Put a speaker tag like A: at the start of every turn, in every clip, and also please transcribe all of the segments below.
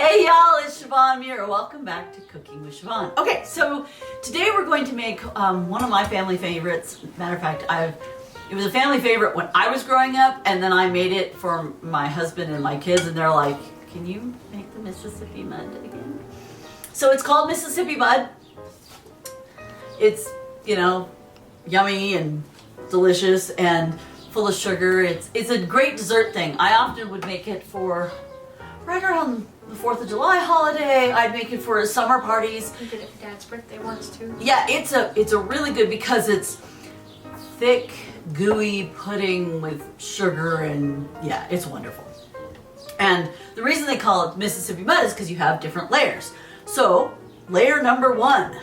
A: Hey y'all, it's Siobhan Muir. Welcome back to Cooking with Siobhan. Okay, so today we're going to make one of my family favorites. Matter of fact, it was a family favorite when I was growing up, and then I made it for my husband and my kids, and they're like, can you make the Mississippi mud again? So it's called Mississippi mud. It's, yummy and delicious and full of sugar. It's a great dessert thing. I often would make it for right around the 4th of July holiday. I'd make it for summer parties.
B: You did it for Dad's birthday once too.
A: Yeah, it's a really good because it's thick, gooey pudding with sugar, and yeah, it's wonderful. And the reason they call it Mississippi mud is because you have different layers. So layer number 1,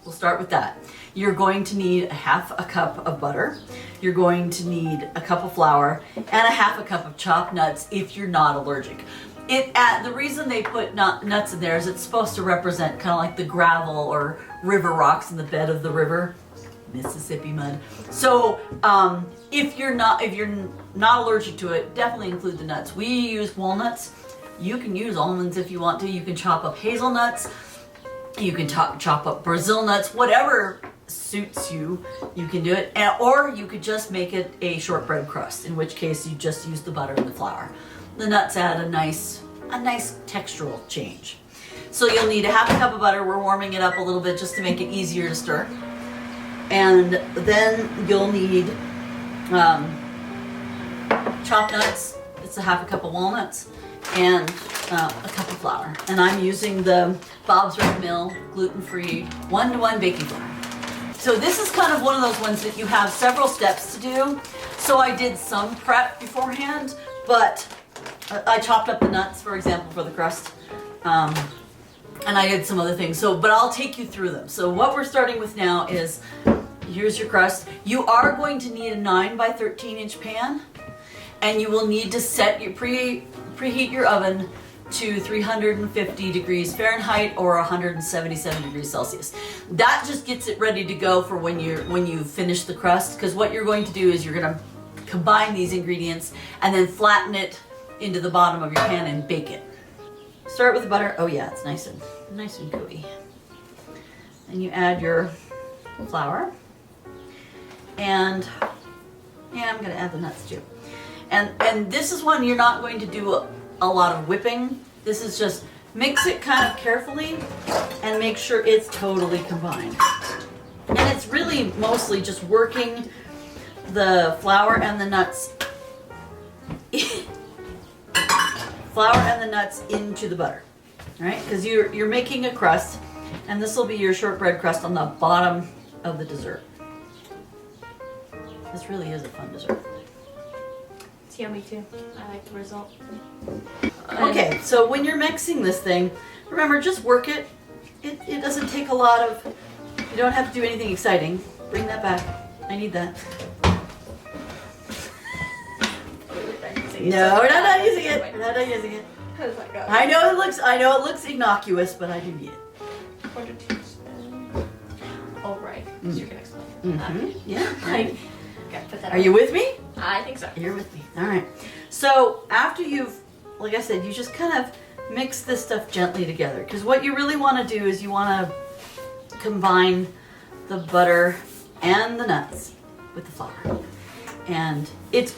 A: we'll start with that. You're going to need a half a cup of butter. You're going to need a cup of flour and a half a cup of chopped nuts if you're not allergic. The reason they put nuts in there is it's supposed to represent kind of like the gravel or river rocks in the bed of the river, Mississippi mud. So if you're not allergic to it, definitely include the nuts. We use walnuts. You can use almonds if you want to. You can chop up hazelnuts. You can chop up Brazil nuts, whatever suits you, you can do it. Or you could just make it a shortbread crust, in which case you just use the butter and the flour. The nuts add a nice textural change. So you'll need a half a cup of butter. We're warming it up a little bit just to make it easier to stir. And then you'll need chopped nuts. It's a half a cup of walnuts and a cup of flour. And I'm using the Bob's Red Mill gluten-free 1-to-1 baking flour. So this is kind of one of those ones that you have several steps to do. So I did some prep beforehand, but I chopped up the nuts, for example, for the crust, and I did some other things. But I'll take you through them. So what we're starting with now is, here's your crust. You are going to need a 9 by 13 inch pan, and you will need to set your preheat your oven to 350 degrees Fahrenheit or 177 degrees Celsius. That just gets it ready to go for when you finish the crust, because what you're going to do is you're going to combine these ingredients and then flatten it into the bottom of your pan and bake it. Start with the butter. Oh yeah, it's nice and gooey. Then you add your flour, and yeah, I'm going to add the nuts too. And this is one you're not going to do a lot of whipping. This is just mix it kind of carefully and make sure it's totally combined. And it's really mostly just working the flour and the nuts into the butter, right? Because you're making a crust, and this will be your shortbread crust on the bottom of the dessert. This really is a fun dessert.
B: It's yummy too. I like the result.
A: Okay, so when you're mixing this thing, remember, just work it. It doesn't take a lot of, you don't have to do anything exciting. Bring that back. I need that. No, we're not using it. We're not using it. I know it looks innocuous, but I do need it.
B: 1 teaspoons. Oh right, because you're gonna explain it.
A: Mm-hmm.
B: Okay.
A: Yeah.
B: Like, gotta put that
A: Are you with me?
B: I think so.
A: You're with me. All right. So after you've, like I said, you just kind of mix this stuff gently together, because what you really want to do is you want to combine the butter and the nuts with the flour. And it's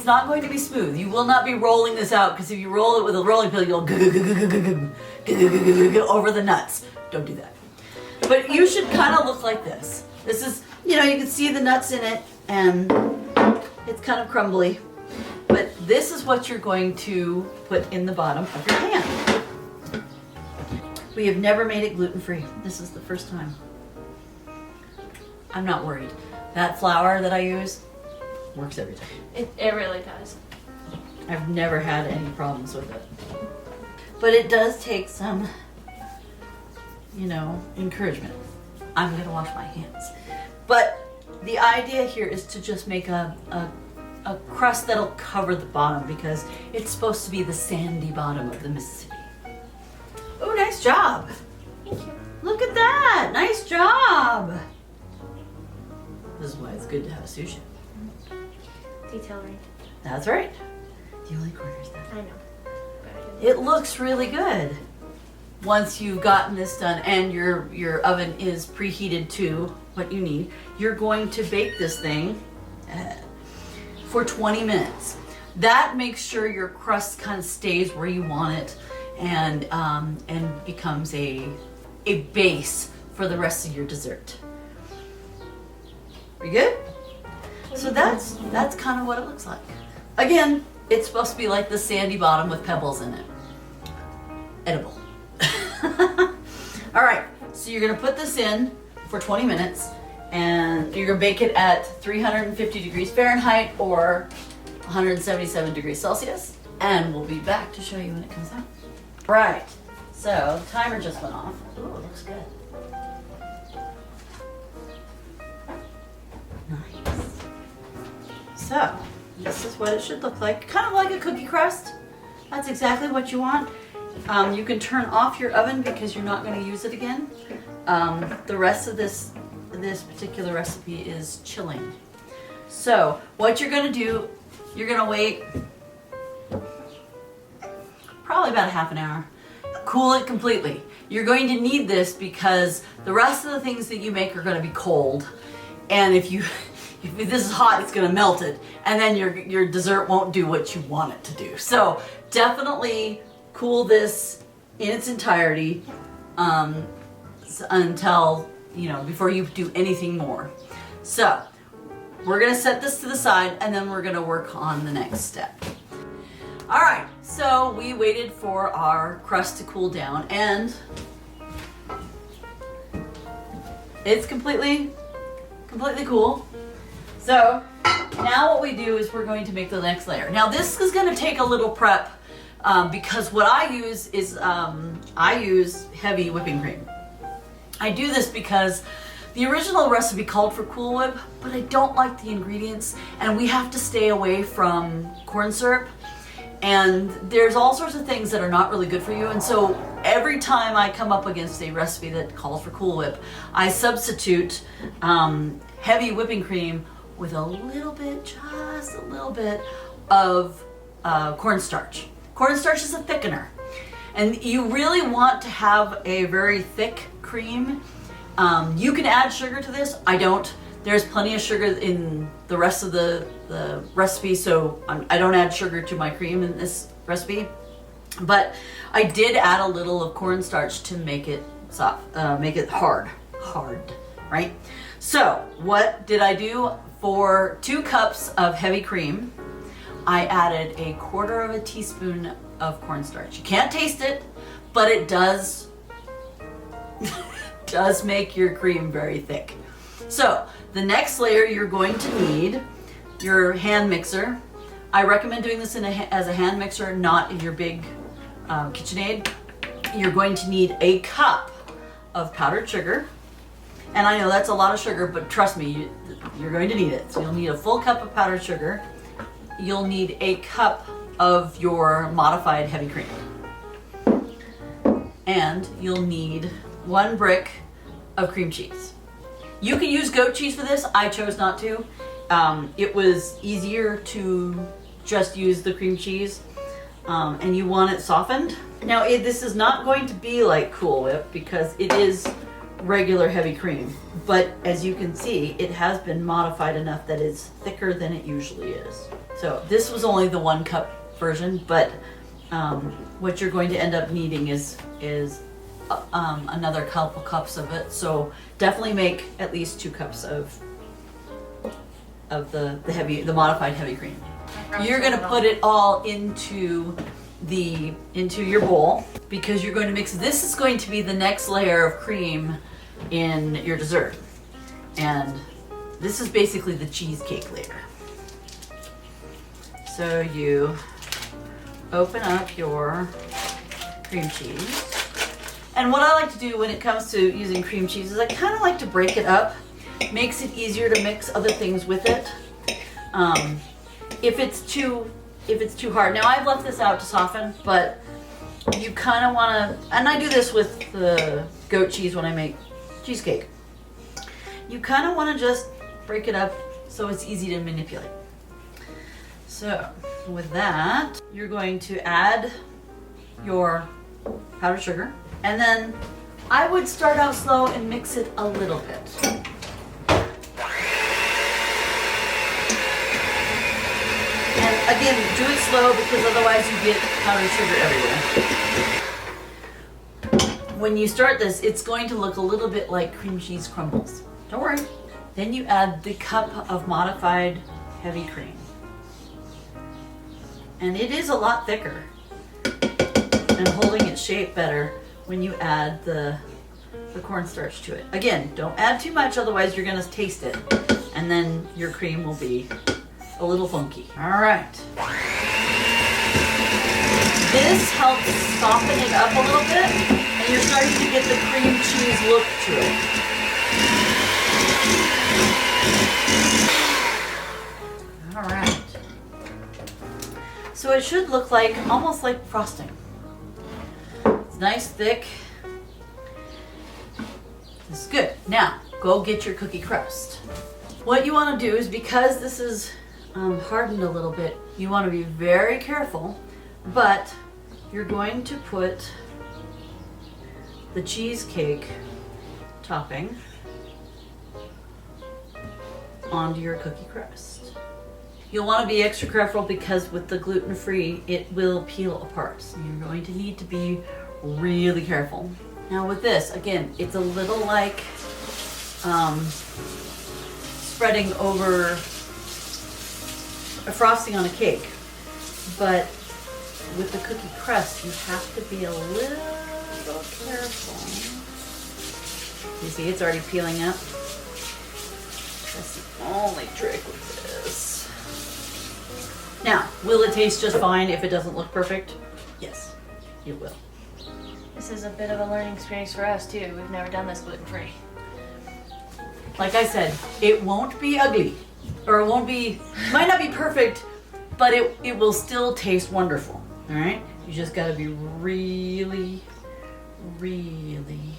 A: not going to be smooth. You will not be rolling this out, because if you roll it with a rolling pin, you'll go over the nuts. Don't do that. But you should kind of look like this. This is, you can see the nuts in it, and it's kind of crumbly. But this is what you're going to put in the bottom of your pan. We have never made it gluten-free. This is the first time. I'm not worried. That flour that I use works every time.
B: It really does.
A: I've never had any problems with it. But it does take some, encouragement. I'm going to wash my hands. But the idea here is to just make a crust that'll cover the bottom, because it's supposed to be the sandy bottom of the Mississippi. Oh, nice job.
B: Thank you.
A: Look at that. Nice job. This is why it's good to have a sous chef.
B: Detail right.
A: That's right. The only corner is that.
B: I know. But
A: It looks really good. Once you've gotten this done and your oven is preheated to what you need, you're going to bake this thing for 20 minutes. That makes sure your crust kind of stays where you want it and becomes a base for the rest of your dessert. We good? So that's kind of what it looks like. Again, it's supposed to be like the sandy bottom with pebbles in it. Edible. All right, so you're gonna put this in for 20 minutes and you're gonna bake it at 350 degrees Fahrenheit or 177 degrees Celsius. And we'll be back to show you when it comes out. All right, so the timer just went off. Ooh, it looks good. Nice. So, this is what it should look like. Kind of like a cookie crust. That's exactly what you want. You can turn off your oven because you're not going to use it again. The rest of this particular recipe is chilling. So, what you're going to do, you're going to wait probably about a half an hour. Cool it completely. You're going to need this because the rest of the things that you make are going to be cold. And if this is hot, it's going to melt it. And then your dessert won't do what you want it to do. So definitely cool this in its entirety until, before you do anything more. So we're going to set this to the side and then we're going to work on the next step. All right, so we waited for our crust to cool down and it's completely cool. So now what we do is we're going to make the next layer. Now this is going to take a little prep because what I use is I use heavy whipping cream. I do this because the original recipe called for Cool Whip, but I don't like the ingredients and we have to stay away from corn syrup. And there's all sorts of things that are not really good for you. And so every time I come up against a recipe that calls for Cool Whip, I substitute heavy whipping cream with a little bit, just a little bit of cornstarch. Cornstarch is a thickener. And you really want to have a very thick cream. You can add sugar to this. I don't. There's plenty of sugar in the rest of the recipe, so I don't add sugar to my cream in this recipe. But I did add a little of cornstarch to make it soft, make it hard, right? So what did I do? For 2 cups of heavy cream, I added 1/4 teaspoon of cornstarch. You can't taste it, but it does make your cream very thick. So the next layer you're going to need your hand mixer. I recommend doing this as a hand mixer, not in your big KitchenAid. You're going to need 1 cup of powdered sugar. And I know that's a lot of sugar, but trust me, you're going to need it. So you'll need a full cup of powdered sugar. You'll need 1 cup of your modified heavy cream. And you'll need 1 brick of cream cheese. You can use goat cheese for this. I chose not to. It was easier to just use the cream cheese, and you want it softened. Now this is not going to be like Cool Whip because it is regular heavy cream, but as you can see, it has been modified enough that it's thicker than it usually is. So this was only the 1 cup version, but what you're going to end up needing is another couple cups of it. So definitely make at least 2 cups of the modified heavy cream. You're going to put it all into your bowl because you're going to mix. This is going to be the next layer of cream in your dessert, and this is basically the cheesecake layer. So you open up your cream cheese. And what I like to do when it comes to using cream cheese is I kind of like to break it up. Makes it easier to mix other things with it. If it's too hard. Now I've left this out to soften, but you kind of want to, and I do this with the goat cheese when I make cheesecake. You kind of want to just break it up so it's easy to manipulate. So with that, you're going to add your powdered sugar. And then I would start out slow and mix it a little bit. And again, do it slow because otherwise you get powdered sugar everywhere. When you start this, it's going to look a little bit like cream cheese crumbles. Don't worry. Then you add the cup of modified heavy cream. And it is a lot thicker and holding its shape better when you add the cornstarch to it. Again, don't add too much, otherwise you're gonna taste it. And then your cream will be a little funky. All right. This helps soften it up a little bit, and you're starting to get the cream cheese look to it. All right. So it should look like, almost like frosting. It's nice, thick. This is good. Now, go get your cookie crust. What you want to do is, because this is hardened a little bit, you want to be very careful, but you're going to put the cheesecake topping onto your cookie crust. You'll want to be extra careful because with the gluten-free, it will peel apart. So you're going to need to be really careful. Now with this, again, it's a little like spreading over a frosting on a cake. But with the cookie crust, you have to be a little careful. You see, it's already peeling up. That's the only trick with this. Now, will it taste just fine if it doesn't look perfect? Yes, it will.
B: This is a bit of a learning experience for us too. We've never done this gluten-free.
A: Like I said, it won't be ugly, or it won't be, might not be perfect, but it will still taste wonderful, all right? You just gotta be really, really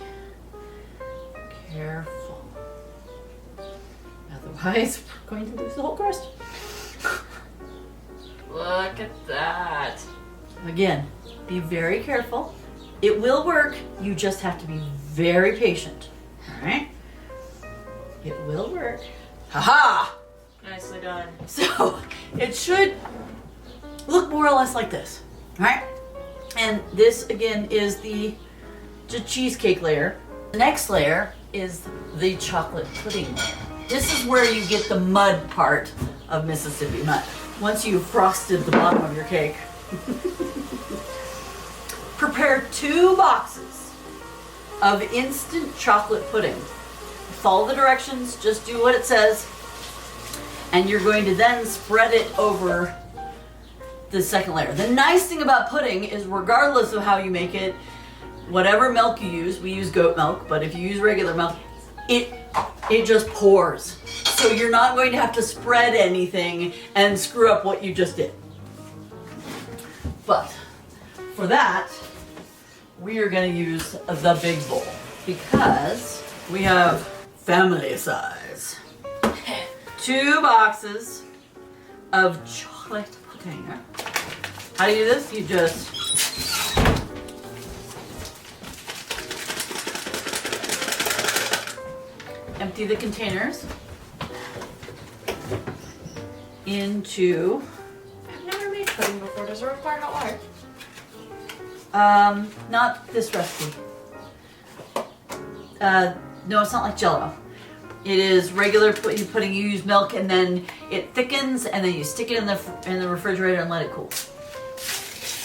A: careful. Otherwise, we're going to lose the whole crust.
B: Look at that.
A: Again, be very careful. It will work, you just have to be very patient, all right? It will work. Ha-ha!
B: Nicely done.
A: So, it should look more or less like this, all right? And this, again, is the cheesecake layer. The next layer is the chocolate pudding layer. This is where you get the mud part of Mississippi mud. Once you've frosted the bottom of your cake, prepare 2 boxes of instant chocolate pudding. Follow the directions, just do what it says, and you're going to then spread it over the second layer. The nice thing about pudding is, regardless of how you make it, whatever milk you use, we use goat milk, but if you use regular milk, it just pours. So you're not going to have to spread anything and screw up what you just did. But for that, we are going to use the big bowl because we have family size. 2 boxes of chocolate pudding. How do you do this? You just empty the containers into...
B: I've never made pudding before. Does it require hot water?
A: Not this recipe. No, it's not like Jell-O. It is regular pudding. You use milk and then it thickens, and then you stick it in the refrigerator and let it cool.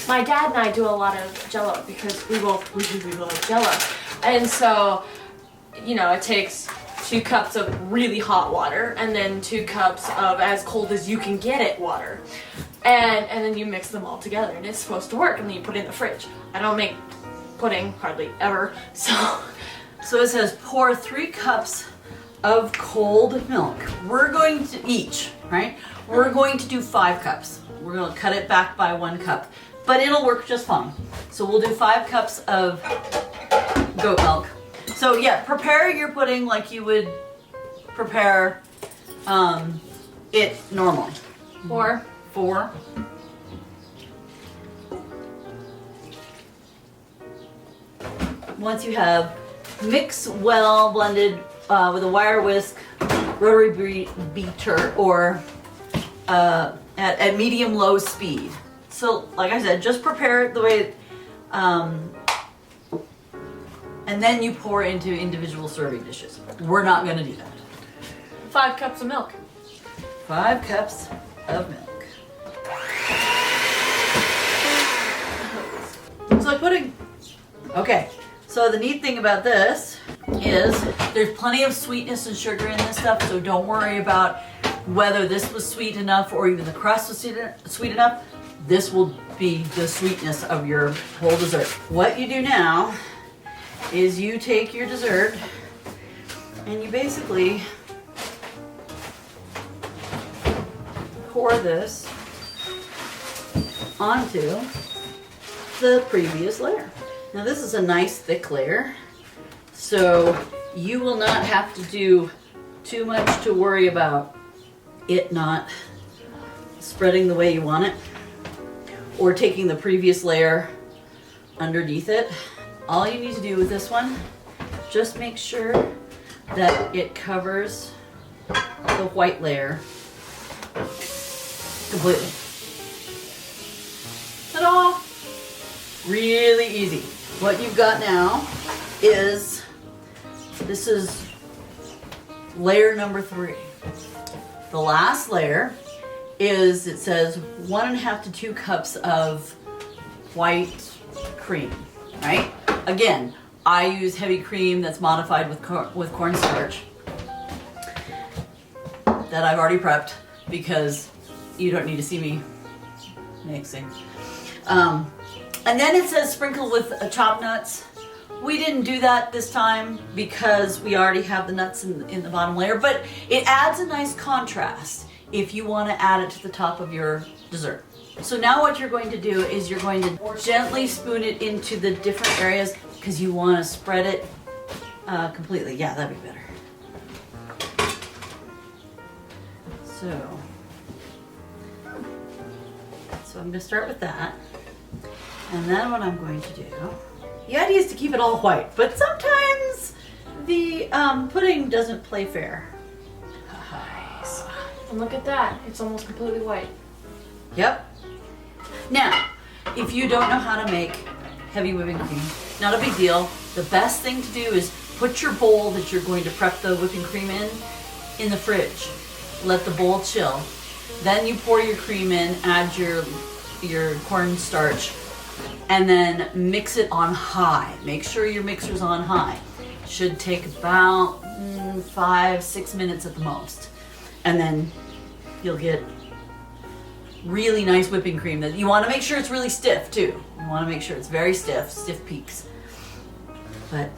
B: My dad and I do a lot of Jell-O because we love Jell-O, and so it takes 2 cups of really hot water and then 2 cups of as cold as you can get it water, and then you mix them all together, and it's supposed to work, and then you put it in the fridge. I don't make pudding hardly ever, so
A: it says pour 3 cups of cold milk. We're going to each, right? We're going to do 5 cups. We're going to cut it back by 1 cup, but it'll work just fine. So we'll do 5 cups of goat milk. So yeah, prepare your pudding like you would prepare it normally.
B: 4.
A: once you have mix well blended with a wire whisk, rotary beater, or at medium-low speed. So, like I said, just prepare it the way, and then you pour into individual serving dishes. We're not going to do that.
B: 5 cups of milk.
A: 5 cups of milk. It's like pudding. Okay, so the neat thing about this is there's plenty of sweetness and sugar in this stuff, so don't worry about whether this was sweet enough or even the crust was sweet enough. This will be the sweetness of your whole dessert. What you do now is you take your dessert and you basically pour this onto the previous layer. Now this is a nice thick layer, so you will not have to do too much to worry about it not spreading the way you want it or taking the previous layer underneath it. All you need to do with this one, just make sure that it covers the white layer completely. Ta-da! Really easy. What you've got now is, this is layer number 3. The last layer is, it says 1.5 to 2 cups of white cream, right? Again, I use heavy cream that's modified with cornstarch that I've already prepped because you don't need to see me mixing. And then it says sprinkle with chopped nuts. We didn't do that this time because we already have the nuts in the bottom layer, but it adds a nice contrast if you want to add it to the top of your dessert. So now what you're going to do is you're going to gently spoon it into the different areas because you want to spread it completely. Yeah, that'd be better. So I'm going to start with that. And then what I'm going to do, the idea is to keep it all white, but sometimes the pudding doesn't play fair.
B: Nice. And look at that, it's almost completely white.
A: Yep. Now, if you don't know how to make heavy whipping cream, not a big deal. The best thing to do is put your bowl that you're going to prep the whipping cream in the fridge. Let the bowl chill. Then you pour your cream in, add your cornstarch, and then mix it on high. Make sure your mixer's on high. Should take about 5-6 minutes at the most. And then you'll get really nice whipping cream. That you want to make sure it's really stiff too. You want to make sure it's very stiff peaks. But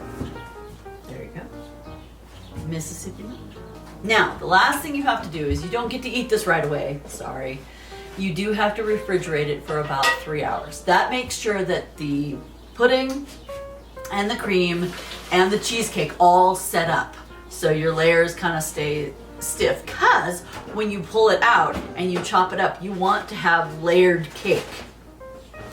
A: there you go. Mississippi. Now, the last thing you have to do is you don't get to eat this right away. Sorry. You do have to refrigerate it for about 3 hours. That makes sure that the pudding and the cream and the cheesecake all set up so your layers kind of stay stiff, because when you pull it out and you chop it up, you want to have layered cake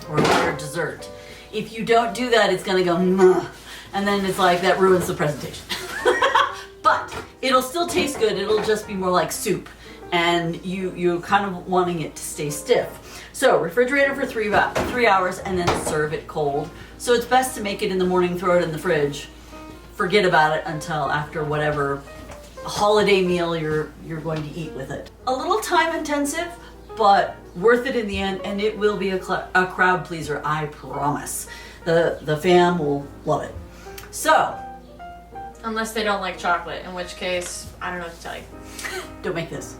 A: or layered dessert. If you don't do that, it's going to go "Muh," and then it's like that ruins the presentation. But it'll still taste good. It'll just be more like soup, and you're kind of wanting it to stay stiff. So refrigerate it for 3 hours and then serve it cold. So it's best to make it in the morning, throw it in the fridge, forget about it until after whatever holiday meal you're going to eat with it. A little time intensive, but worth it in the end, and it will be a crowd pleaser, I promise. The fam will love it. So,
B: unless they don't like chocolate, in which case, I don't know what to tell you.
A: Don't make this.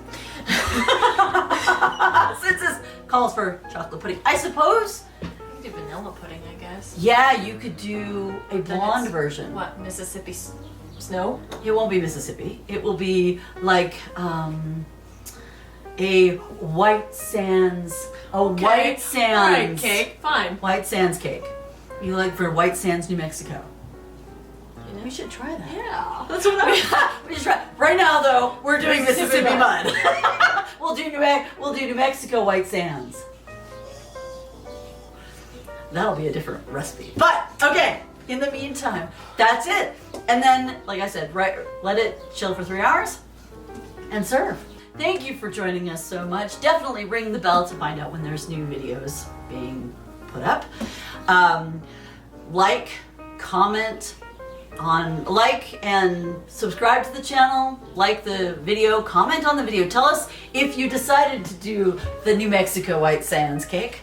A: Since this calls for chocolate pudding, I suppose.
B: You can do vanilla pudding, I guess.
A: Yeah, you could do a blonde version.
B: What, Mississippi snow?
A: It won't be Mississippi. It will be like a white sands. White sands.
B: Right, cake. Fine.
A: White sands cake. You like for White Sands, New Mexico. We should try that.
B: Yeah.
A: That's what we should try. Right now, though, we're doing Mississippi mud. We'll do New Mexico White Sands. That'll be a different recipe. But okay, in the meantime, that's it. And then, like I said, right, let it chill for 3 hours and serve. Thank you for joining us so much. Definitely ring the bell to find out when there's new videos being put up. Like, comment, and subscribe to the channel, like the video, comment on the video. Tell us if you decided to do the New Mexico White Sands cake.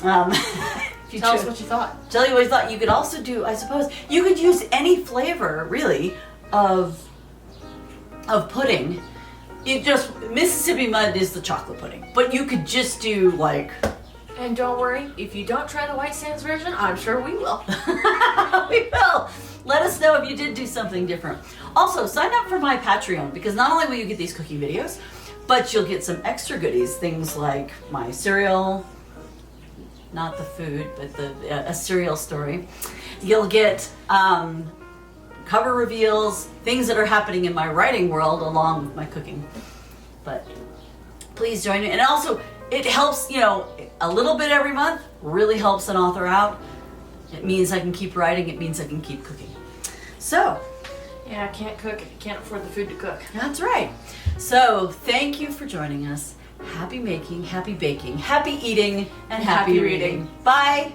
B: Tell us what you thought.
A: Tell you what you thought. You could also do, I suppose, you could use any flavor, really, of pudding. Mississippi mud is the chocolate pudding, but you could just do like...
B: And don't worry, if you don't try the White Sands version, I'm sure we will.
A: We will. Let us know if you did do something different. Also, sign up for my Patreon, because not only will you get these cooking videos, but you'll get some extra goodies, things like my cereal, not the food, but a cereal story. You'll get cover reveals, things that are happening in my writing world along with my cooking. But please join me. And also, it helps, a little bit every month really helps an author out. It means I can keep writing. It means I can keep cooking. So.
B: Yeah, I can't cook if you can't afford the food to cook.
A: That's right. So thank you for joining us. Happy making, happy baking, happy eating, and happy reading. Bye.